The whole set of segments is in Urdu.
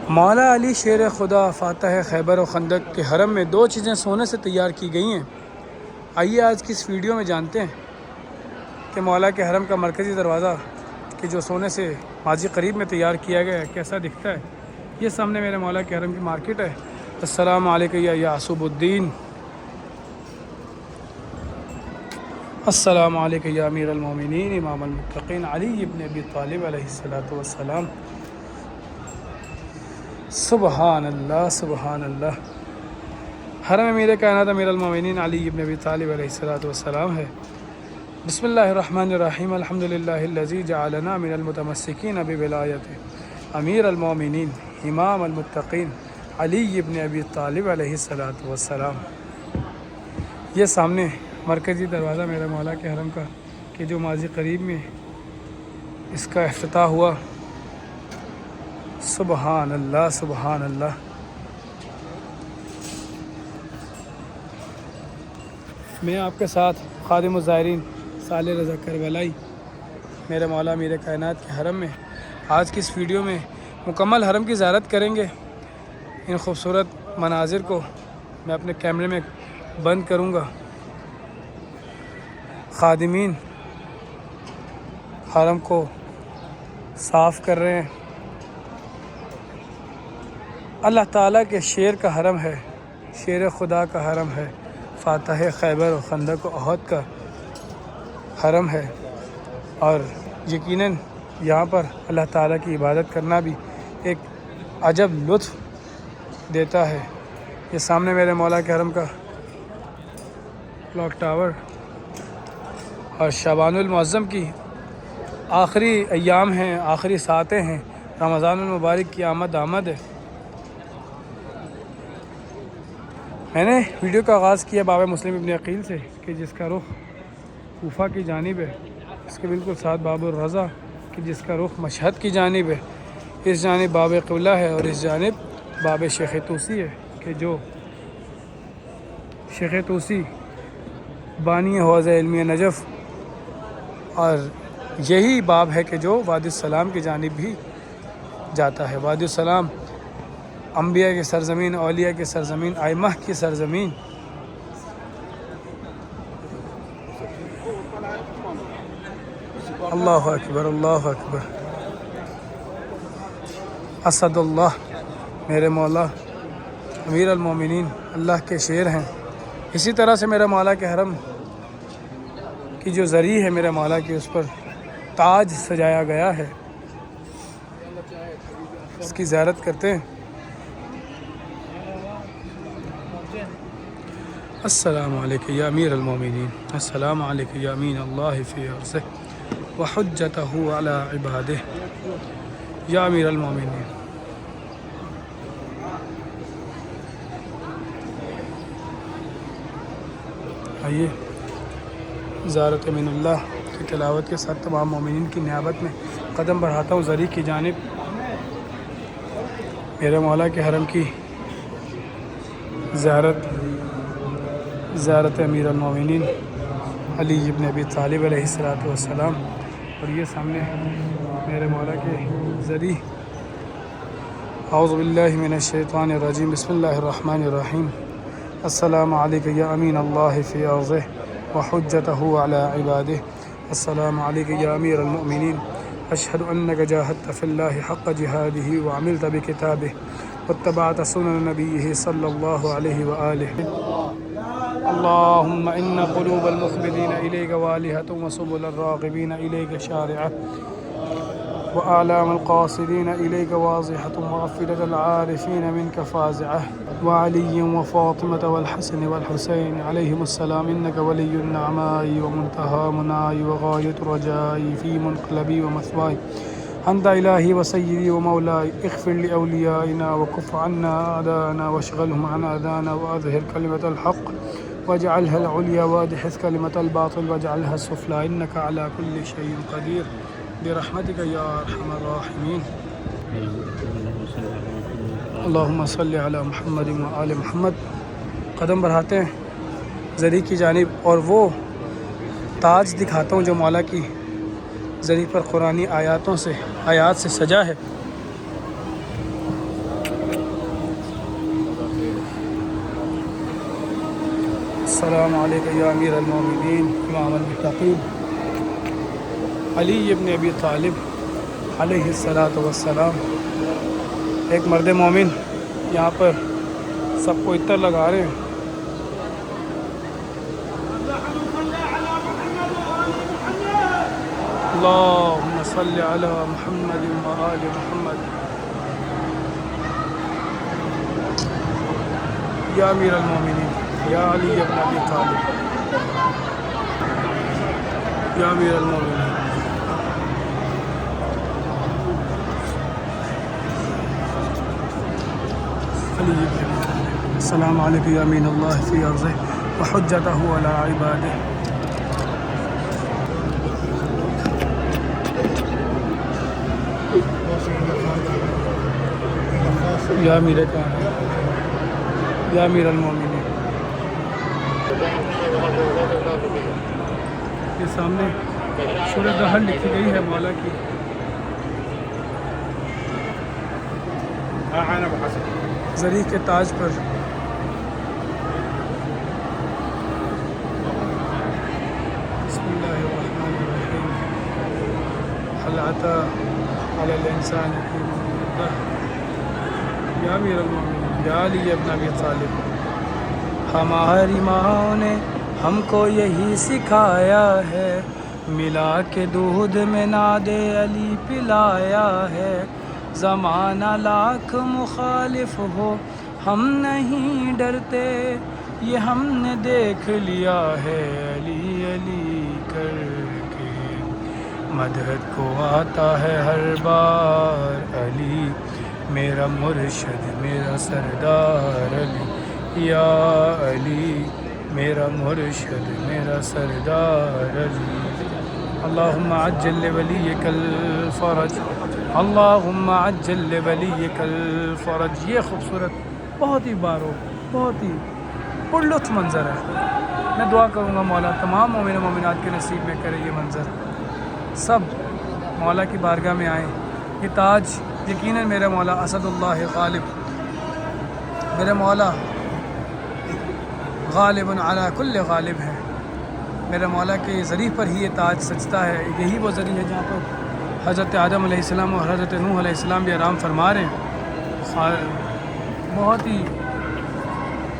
مولا علی شیر خدا فاتح خیبر و خندق کے حرم میں دو چیزیں سونے سے تیار کی گئی ہیں۔ آئیے آج کی اس ویڈیو میں جانتے ہیں کہ مولا کے حرم کا مرکزی دروازہ کہ جو سونے سے ماضی قریب میں تیار کیا گیا ہے کیسا دکھتا ہے۔ یہ سامنے میرے مولا کے حرم کی مارکیٹ ہے۔ السلام علیکم یا یعصب الدین، السلام علیکم یا امیر المومنین امام المتقین علی ابن ابی طالب علیہ السلام۔ سبحان اللہ سبحان اللہ۔ حرم امیر کائنات امیر المومنین علی ابن ابی طالب علیہ السلام ہے۔ بسم اللہ الرحمن الرحیم، الحمد للہ الذی جعلنا من المتمسکین بولایت امیر المومنین امام المتقین علی ابن ابی طالب علیہ السلام۔ یہ سامنے مرکزی دروازہ میرے مولا کے حرم کا کہ جو ماضی قریب میں اس کا افتتاح ہوا۔ سبحان اللہ سبحان اللہ۔ میں آپ کے ساتھ خادم الزائرین صالح رضا کربلائی میرے مولا امیر کائنات کے حرم میں آج کی اس ویڈیو میں مکمل حرم کی زیارت کریں گے۔ ان خوبصورت مناظر کو میں اپنے کیمرے میں بند کروں گا۔ خادمین حرم کو صاف کر رہے ہیں۔ اللہ تعالیٰ کے شیر کا حرم ہے، شیر خدا کا حرم ہے، فاتح خیبر و خندق و احد کا حرم ہے، اور یقیناً یہاں پر اللہ تعالیٰ کی عبادت کرنا بھی ایک عجب لطف دیتا ہے۔ یہ سامنے میرے مولا کے حرم کا کلاک ٹاور اور شعبان المعظم کی آخری ایام ہیں، آخری ساعتیں ہیں، رمضان المبارک کی آمد ہے۔ میں نے ویڈیو کا آغاز کیا باب مسلم ابن عقیل سے کہ جس کا رخ کوفہ کی جانب ہے، اس کے بالکل ساتھ باب الرضا کہ جس کا رخ مشہد کی جانب ہے، اس جانب باب قبلہ ہے اور اس جانب باب شیخ طوسی ہے کہ جو شیخ طوسی بانی حوض علمی نجف، اور یہی باب ہے کہ جو وادی السلام کی جانب بھی جاتا ہے۔ وادی السلام انبیاء کی سرزمین، اولیاء کی سرزمین، ائمہ کی سرزمین۔ اللہ اکبر اللہ اکبر۔ اسد اللہ میرے مولا امیر المومنین اللہ کے شیر ہیں۔ اسی طرح سے میرے مولا کے حرم کی جو زری ہے میرے مولا کی، اس پر تاج سجایا گیا ہے، اس کی زیارت کرتے ہیں۔ السلام علیکم یا امیر المومنین، السلام علیکم یا امین اللہ فی ارضہ وحجتہ علی عبادہ یا امیر المومنین۔ آئیے زیارت من اللہ کی تلاوت کے ساتھ تمام مومنین کی نیابت میں قدم بڑھاتا ہوں زری کی جانب۔ میرے مولا کے حرم کی زیارت امیر المومنین علی ابن ابی طالب علیہ السلام، اور یہ سامنے میرے مولا کے زری۔ اعوذ باللہ من الشیطان الرجیم، بسم اللہ الرحمن الرحیم۔ السلام علیکم یا امین اللہ فی ارضہ وحجتہ علی عبادہ، السلام علیکم یا امیر المؤمنین، اشہد انک جاہدت فی اللہ حق جہادہ وعملت بکتابہ واتبعت سنن نبیہ صلی اللہ علیہ وآلہ۔ اللہم ان قلوب المخبتین الیک والہۃ وسبل الراغبین الیک شارعۃ وآلام القاصدین الیک واضحۃ وافئدۃ العارفین منک فازعۃ وعلی وفاطمۃ والحسن والحسین علیہم السلام، انک ولی النعماء ومنتہی منائی وغایۃ رجائی فی منقلبی ومثوائی، انت الہی وسیدی ومولائی، اغفر لأولیائنا وکف عنا اعداءنا واشغلهم عن اعداءنا واظہر کلمۃ الحق واجعلها العلیا وادحض کلمۃ الباطل واجعلها السفلی، انک علی کل شیء قدیر برحمتک یا ارحم الراحمین۔ اللہم صلی علی محمد وآل محمد۔ قدم بڑھاتے ہیں زری کی جانب اور وہ تاج دکھاتا ہوں جو مولا کی زری پر قرآنی آیات سے سجا ہے۔ السلام علیکم یا امیر المومنین امام المتقین علی ابن ابی طالب علیہ الصلاۃ والسلام. ایک مرد مومن یہاں پر سب کو عطر لگا رہے ہیں. اللہم صلی علی محمد و آل محمد. یا امیر المومنین یا علی ابن ابی طالب یا امیر المومنین. السلام علیکم یا امین اللہ فی ارضہ وحجتہ علی عبادہ. یا امیر یا امیر المومنین. یہ سامنے سورۃ النحل لکھی گئی ہے مولا کی. زری کے تاج پر بسم اللہ الرحمن الرحیم. هل أتى على الإنسان حين من الدهر. یا امیر المومنین یا علی ابن ابی طالب. ہماری ماں نے ہم کو یہی سکھایا ہے, ملا کے دودھ میں ناد علی پلایا ہے. زمانہ لاکھ مخالف ہو ہم نہیں ڈرتے, یہ ہم نے دیکھ لیا ہے. علی علی کر کے مدحت کو آتا ہے ہر بار. علی میرا مرشد میرا سردار علی. یا علی میرا مرشد میرا سردار علی. اللہم عجل لولیک الفرج اللہم عجل لولیک الفرج. یہ خوبصورت بہت ہی بہت ہی پرلطف منظر ہے. میں دعا کروں گا مولا تمام مومن و مومنات کے نصیب میں کرے یہ منظر. سب مولا کی بارگاہ میں آئیں. یہ تاج یقیناً میرا مولا اسد اللہ غالب, میرا مولا غالب علی کل غالب ہے. میرے مولا کے ذریعے پر ہی یہ تاج سجتا ہے. یہی وہ ذریعہ ہے جہاں پر حضرت آدم علیہ السلام اور حضرت نوح علیہ السلام بھی آرام فرما رہے ہیں. بہت ہی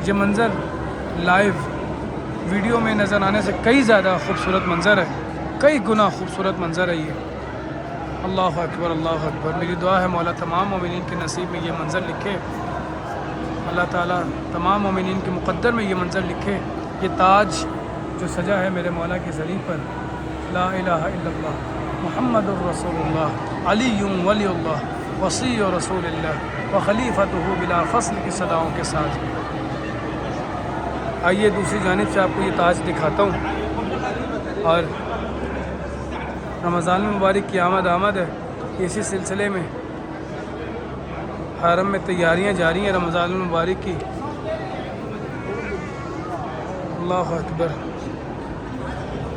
یہ منظر لائیو ویڈیو میں نظر آنے سے کئی زیادہ خوبصورت منظر ہے, کئی گنا خوبصورت منظر ہے یہ. اللہ اکبر اللہ اکبر. میری دعا ہے مولا تمام مومنین کے نصیب میں یہ منظر لکھے. اللہ تعالیٰ تمام مومنین کے مقدر میں یہ منظر لکھے. یہ تاج جو سجا ہے میرے مولا کے ذریعے پر, لا الہ الا اللہ محمد الرسول اللہ علی ولی اللہ وصی رسول اللہ وخلیفتہ بلا فصل کی صداؤں کے ساتھ. آئیے دوسری جانب سے آپ کو یہ تاج دکھاتا ہوں. اور رمضان المبارک کی آمد ہے. اسی سلسلے میں حرم میں تیاریاں جاری ہیں رمضان المبارک کی. اللہ اکبر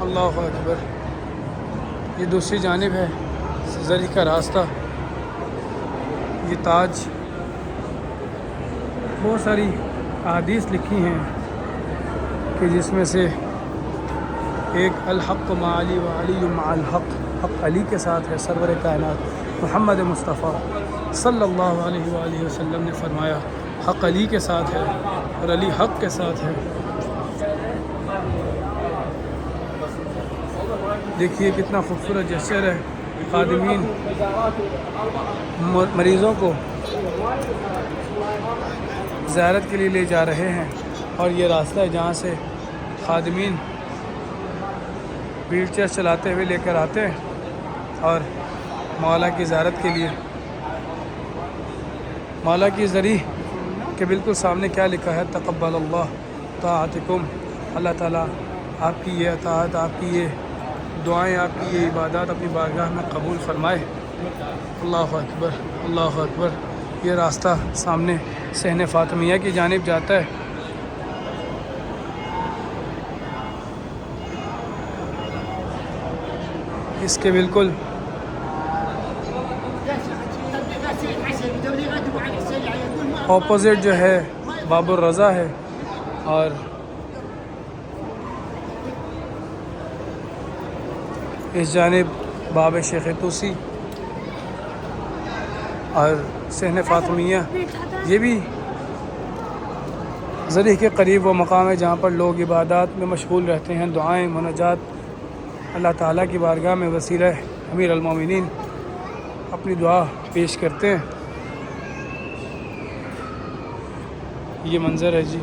اللہ اکبر. یہ دوسری جانب ہے زری کا راستہ. یہ تاج بہت ساری احادیث لکھی ہیں کہ جس میں سے ایک الحق مع علی و علی مع الحق, حق علی کے ساتھ ہے. سرور کائنات محمد مصطفیٰ صلی اللہ علیہ وآلہ وسلم نے فرمایا حق علی کے ساتھ ہے اور علی حق کے ساتھ ہے. دیکھیے کتنا خوبصورت جسر ہے. خادمین مریضوں کو زیارت کے لیے لے جا رہے ہیں, اور یہ راستہ ہے جہاں سے خادمین ویل چیئر چلاتے ہوئے لے کر آتے ہیں اور مولا کی زیارت کے لیے. مولا کی ذریعے کے بالکل سامنے کیا لکھا ہے, تقبل اللہ طاعتکم. اللہ تعالیٰ آپ کی یہ اطاعت, آپ کی یہ دعائیں, آپ کی یہ عبادات اپنی بارگاہ میں قبول فرمائے. اللہ اکبر اللہ اکبر. یہ راستہ سامنے صحن فاطمیہ کی جانب جاتا ہے. اس کے بالکل اپوزٹ جو ہے باب الرضا ہے, اور اس جانب باب شیخ توسی اور صحن فاطمیہ، یہ بھی ذریح کے قریب وہ مقام ہے جہاں پر لوگ عبادات میں مشغول رہتے ہیں، دعائیں مناجات اللہ تعالیٰ کی بارگاہ میں وسیلہ امیر المومنین اپنی دعا پیش کرتے ہیں۔ یہ منظر ہے جی،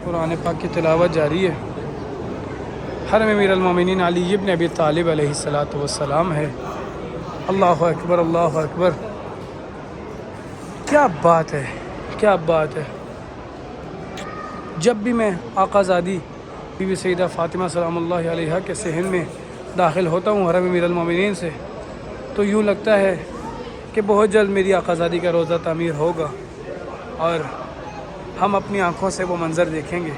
قرآن پاک کی تلاوت جاری ہے۔ حرم امیر المومنین علی ابن ابی طالب علیہ السلام ہے۔ اللہ اکبر، اللہ اکبر، کیا بات ہے، کیا بات ہے۔ جب بھی میں آقا زادی بی بی سیدہ فاطمہ سلام اللہ علیہا کے صحن میں داخل ہوتا ہوں حرم امیر المومنین سے، تو یوں لگتا ہے کہ بہت جلد میری آقا زادی کا روضہ تعمیر ہوگا اور ہم اپنی آنکھوں سے وہ منظر دیکھیں گے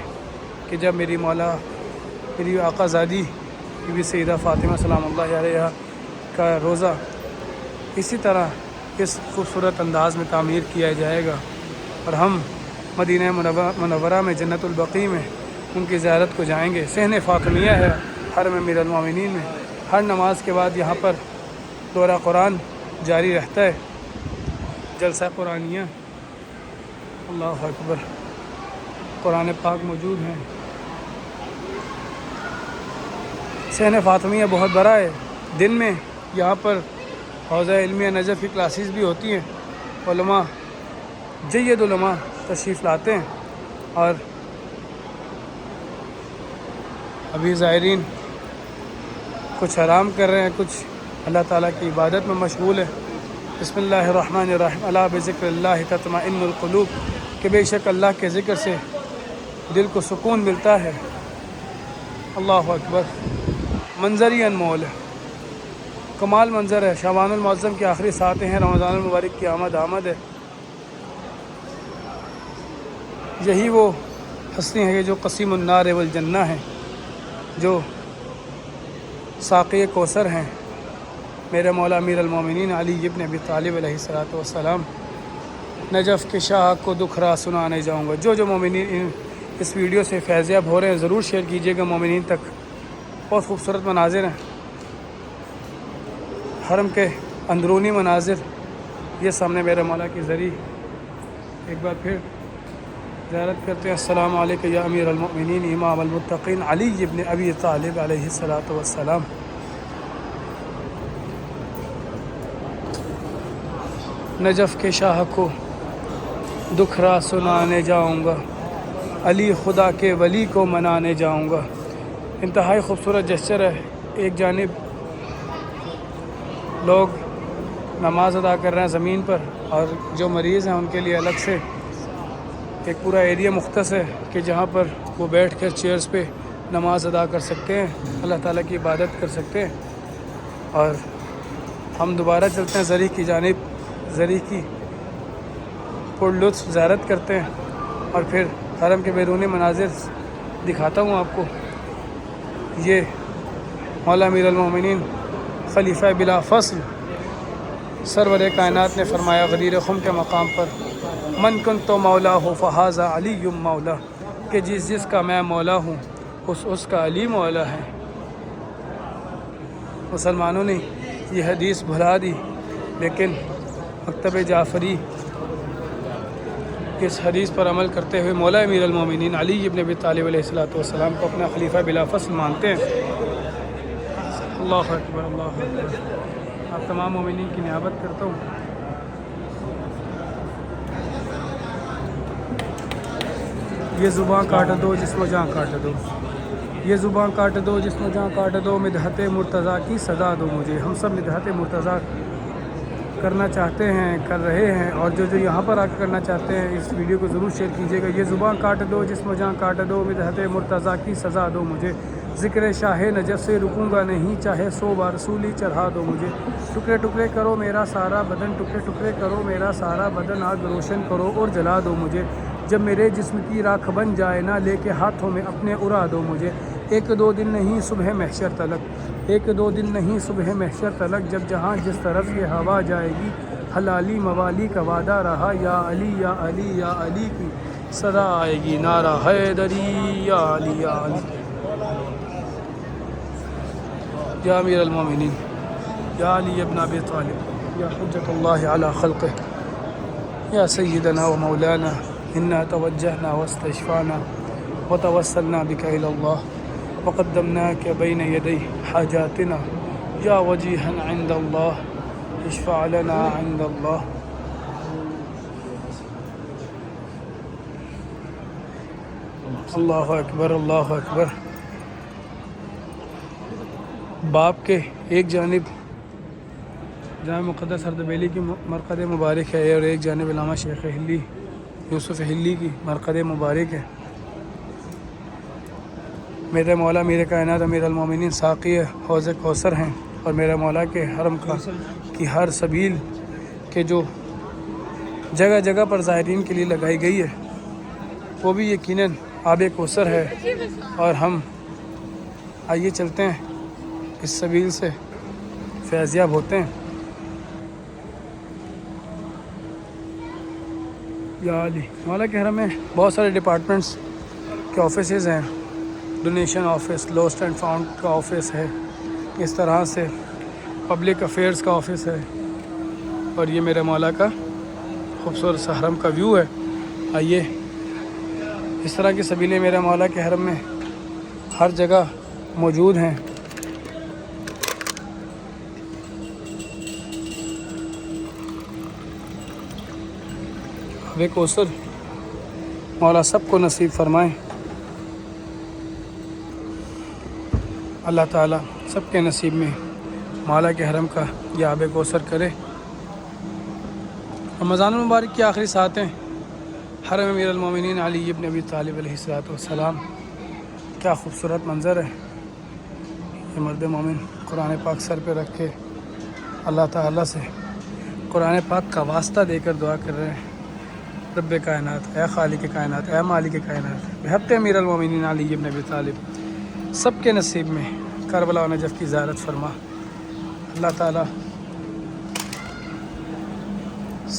کہ جب میری مولا، میری آقا زادی بی بی سیدہ فاطمہ سلام اللہ علیہا کا روضہ اسی طرح اس خوبصورت انداز میں تعمیر کیا جائے گا اور ہم مدینہ منورہ میں جنت البقیع میں ان کی زیارت کو جائیں گے۔ صحن فاطمیہ ہے حرم امیر المومنین میں۔ ہر نماز کے بعد یہاں پر دورہ قرآن جاری رہتا ہے، جلسہ قرآنیہ۔ اللہ اکبر، قرآن پاک موجود ہیں۔ صحن فاطمیہ بہت بڑا ہے۔ دن میں یہاں پر حوزہ علمیہ نجف کی کلاسز بھی ہوتی ہیں، علماء جید علماء تشریف لاتے ہیں اور ابھی زائرین کچھ آرام کر رہے ہیں، کچھ اللہ تعالیٰ کی عبادت میں مشغول ہے۔ بسم اللہ الرحمن الرحیم، الا بذکر اللہ تطمئن القلوب، کہ بے شک اللہ کے ذکر سے دل کو سکون ملتا ہے۔ اللہ اکبر، منظر ہی انمول ہے، کمال منظر ہے۔ شعبان المعظم کی آخری ساعتیں ہیں، رمضان المبارک کی آمد ہے۔ یہی وہ ہستی ہے جو قسیم النار والجنہ ہیں، جو ساقی کوثر ہیں، میرے مولا امیر المومنین علی ابن ابی طالب علیہ السلام۔ نجف کے شاہ کو دکھرا سنانے جاؤں گا۔ جو مومنین اس ویڈیو سے فیضیاب ہو رہے ہیں ضرور شیئر کیجیے گا مومنین تک۔ بہت خوبصورت مناظر ہیں، حرم کے اندرونی مناظر۔ یہ سامنے میرے مولا کی زری، ایک بار پھر زیارت کرتے ہیں۔ السلام علیکم یا امیر المؤمنین امام المتقین علی ابن ابی طالب علیہ السلام۔ نجف کے شاہ کو دکھرا سنانے جاؤں گا، علی خدا کے ولی کو منانے جاؤں گا۔ انتہائی خوبصورت جسچر ہے۔ ایک جانب لوگ نماز ادا کر رہے ہیں زمین پر، اور جو مریض ہیں ان کے لیے الگ سے ایک پورا ایریا مختص ہے کہ جہاں پر وہ بیٹھ کر چیئرز پہ نماز ادا کر سکتے ہیں، اللہ تعالیٰ کی عبادت کر سکتے ہیں۔ اور ہم دوبارہ چلتے ہیں زری کی جانب، زری کی پر لطف زیارت کرتے ہیں اور پھر حرم کے بیرونی مناظر دکھاتا ہوں آپ کو۔ یہ مولا امیر المومنین خلیفہ بلا فصل سرور کائنات نے فرمایا غدیر خم کے مقام پر، من کنت مولا ہو فہذا علی مولا، کہ جس کا میں مولا ہوں اس کا علی مولا ہے۔ مسلمانوں نے یہ حدیث بھلا دی، لیکن مکتب جعفری اس حدیث پر عمل کرتے ہوئے مولا امیر المومنین علی ابن ابی طالب علیہ السلام کو اپنا خلیفہ بلا فصل مانتے ہیں۔ اللہ اکبر، اللہ اکبر۔ آپ تمام مومنین کی نیابت کرتا ہوں۔ یہ زباں کاٹ دو جسم و جاں کاٹ دو، یہ زباں کاٹ دو جسم و جاں کاٹ دو، مدحت مرتضیٰ کی سزا دو مجھے۔ ہم سب مدحت مرتضیٰ کرنا چاہتے ہیں، کر رہے ہیں، اور جو یہاں پر آ کے کرنا چاہتے ہیں اس ویڈیو کو ضرور شیئر کیجیے گا۔ یہ زباں کاٹ دو جسم و جاں کاٹ دو، مدحت مرتضیٰ کی سزا دو مجھے۔ ذکر شاہ نجف سے رکوں گا نہیں، چاہے 100 بار رسولی چڑھا دو مجھے۔ ٹکڑے ٹکڑے کرو میرا سارا بدن، ٹکڑے ٹکڑے کرو میرا سارا بدن، آگ روشن کرو اور جلا دو مجھے۔ جب میرے جسم کی راکھ بن جائے نہ، لے کے ہاتھوں میں اپنے اڑا دو مجھے۔ ایک دو دن نہیں صبح محشر تلک، ایک دو دن نہیں صبح محشر تلک، جب جہاں جس طرف یہ ہوا جائے گی، حلالی موالی کا وعدہ رہا، یا علی یا علی یا علی کی صدا آئے گی، نعرہ حیدری یا علی یا علی۔ یا امیر المومنین یا علی ابن ابی طالب یا حجۃ اللہ علی خلقہ یا سیدنا و مولانا انا توجہنا واستشفانا وتوسلنا بک الی اللہ وقدمناک بین یدی حاجاتنا یا وجیہا عند اللہ اشفع لنا عند اللہ. اللہ اکبر اللہ اکبر. باپ کے ایک جانب جامع مقدس اردبیلی کی مرقد مبارک ہے اور ایک جانب علامہ شیخ ہلی یوسف ہلی کی مرقد مبارک ہے. میرے مولا میرے کائنات امیر المومنین ساقی حوض کوثر ہیں اور میرے مولا کے حرم کی ہر سبیل کے جو جگہ جگہ پر زائرین کے لیے لگائی گئی ہے وہ بھی یقیناً آب کوثر ہے. اور ہم آئیے چلتے ہیں اس سبیل سے فیضیاب ہوتے ہیں. یا علی. مولا کے حرم میں بہت سارے ڈپارٹمنٹس کے آفیسز ہیں. Donation office, lost and found کا آفس ہے، اس طرح سے پبلک افیئرس کا آفس ہے. اور یہ میرے مولا کا خوبصورت سا حرم کا ویو ہے. آئیے اس طرح کی سبیلیں میرے مولا کے حرم میں ہر جگہ موجود ہیں. آب کوثر مولا سب کو نصیب فرمائیں. اللہ تعالیٰ سب کے نصیب میں مولا کے حرم کا یہ آب کوثر کرے. رمضان المبارک کی آخری ساعتیں حرم امیر المومنین علی ابن ابی طالب علیہ السلام. کیا خوبصورت منظر ہے. یہ مرد مومن قرآن پاک سر پہ رکھ کے اللہ تعالیٰ سے قرآن پاک کا واسطہ دے کر دعا کر رہے ہیں. رب کائنات، اے خالق کائنات، اے مالک کائنات، بحق امیر المومنین علی ابن ابی طالب سب کے نصیب میں کربلا و نجف کی زیارت فرما. اللہ تعالیٰ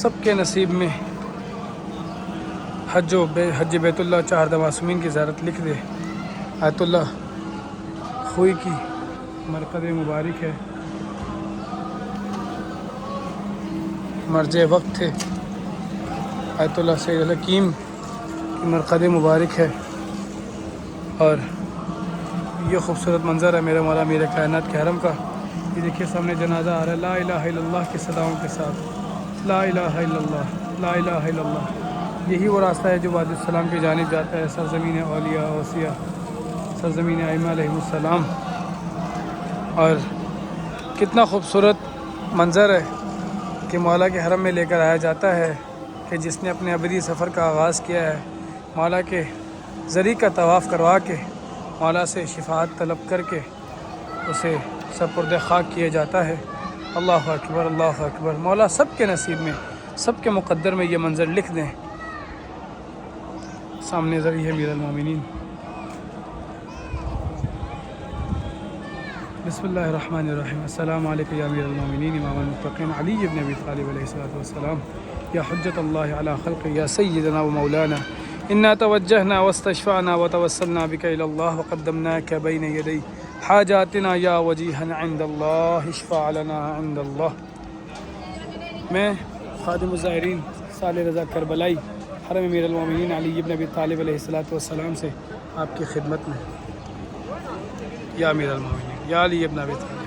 سب کے نصیب میں حج بیت اللہ 4 معصومین کی زیارت لکھ دے. آیت اللہ خوئی کی مرقد مبارک ہے. مرجع وقت تھے. آیت اللہ سید الحکیم کی مرقد مبارک ہے. اور یہ خوبصورت منظر ہے میرے مولا میرے کائنات کے حرم کا. یہ دیکھیے سامنے جنازہ آ رہا ہے لا الہ الا اللہ کی صداؤں کے ساتھ. لا الہ الا اللہ، لا الہ الا اللہ. یہی وہ راستہ ہے جو وادی السلام کی جانب جاتا ہے، سرزمین اولیاء اوصیاء، سرزمین ائمہ علیہ السلام. اور کتنا خوبصورت منظر ہے کہ مولا کے حرم میں لے کر آیا جاتا ہے کہ جس نے اپنے ابدی سفر کا آغاز کیا ہے مولا کے زری کا طواف کروا کے مولا سے شفاعت طلب کر کے اسے سپرد خاک کیا جاتا ہے. اللہ اکبر اللہ اکبر. مولا سب کے نصیب میں سب کے مقدر میں یہ منظر لکھ دیں. سامنے ذریعہ امیر المومنین. بسم اللہ الرحمن الرحیم. السلام علیکم یا امیر المومنین امام المتقین علی ابن ابی طالب علیہ السلام یا حجۃ اللہ علی خلق یا سیدنا و مولانا انا توجہنا واستشفعنا وتوسلنا بک الی اللہ وقدمناک بین یدی حاجاتنا یا وجیہا عند اللہ اشفع لنا عند اللہ. میں خادم الزائرین صالح رضا کربلائی حرم امیر المومنین علی ابن ابی طالب علیہ السلام سے آپ کی خدمت میں. یا امیر المومنین یا علی ابن ابی طالب.